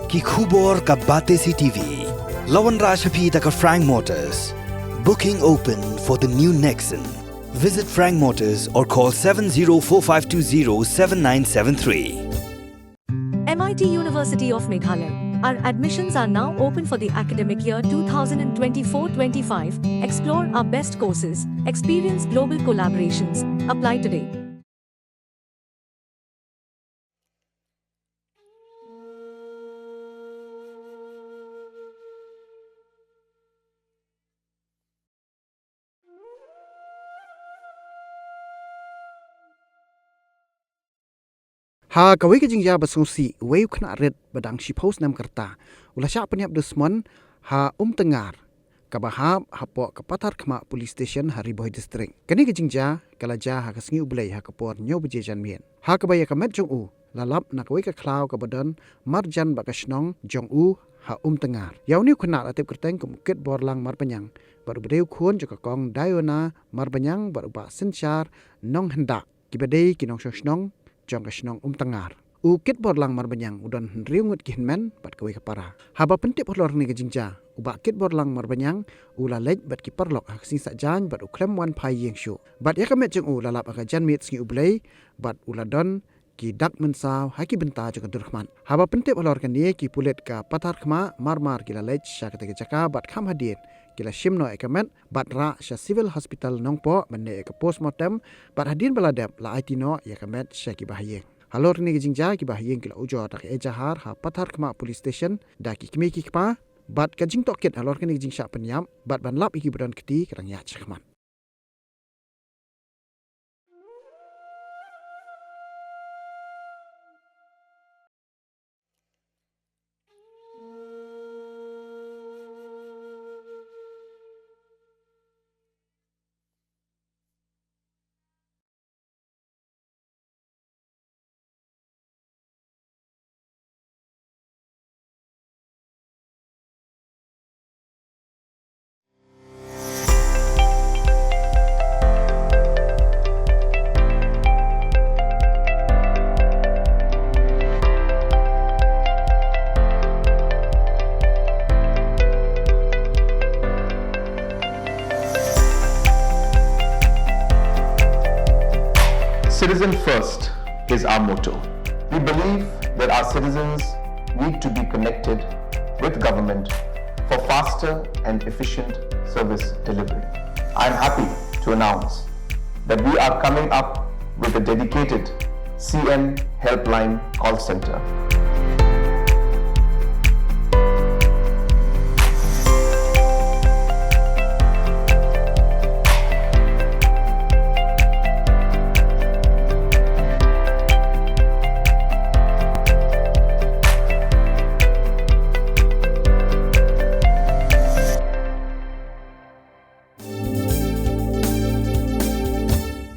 ki khubor ka bate si TV. Lawan Rashapi taka Frank Motors. Booking open for the new Nexon. Visit Frank Motors or call 7045207973. MIT University of Meghalaya. Our admissions are now open for the academic year 2024-25. Explore our best courses, experience global collaborations. Apply today. Ha kawai ke jingja basungsi wei khna red badang shi post nam karta ula Shah Pynïap Dusmon ha tengar kabahab hapo kapatar khma police station Hariboy district kani ke jingja kalaja ha kasngi ublei ha kapor nyo beje janmien ha kabaya kamet jong u lalap na kawai ka Khlaw ka badan marjan bakasnong jong u ha tengar yauni khna atep kerteng kumket borlang marpanyang baru bedeu khon joka kong dayona marpanyang baru ba senchar nong hendak kibadei kinong shnong jong kasnong tengar ukit borlang marbanyang udon riungut kihnmen bat kawai kapara haba pentip horlor ni gejingja uba kit borlang marbanyang ula lej bat ki parlok aksi sajan bat uklem wan pai yeng shu bat yakamet jeng u lalap aka janmit sngi ublei bat uladon ki dak mensaw haki benta jong durkhman haba pentip horlor kan ye ki pulet ka patar khma marmar kila lej syakate jaka bat kham hadin kila shimno ekamet bat ra sha civil hospital nongpo menne ka postmortem bat hadin baladep la itino yakamet syaki bahayeng halor ni jingja ki bahayeng kila ujo tak ejahar ha pathar khma police station da ki kmi ki kpa bat ka jing toket halor ni jing Shah Pynïap bat ban lap iki budon keti krang ya chakman. Citizen first is our motto. We believe that our citizens need to be connected with government for faster and efficient service delivery. I am happy to announce that we are coming up with a dedicated CM helpline call center.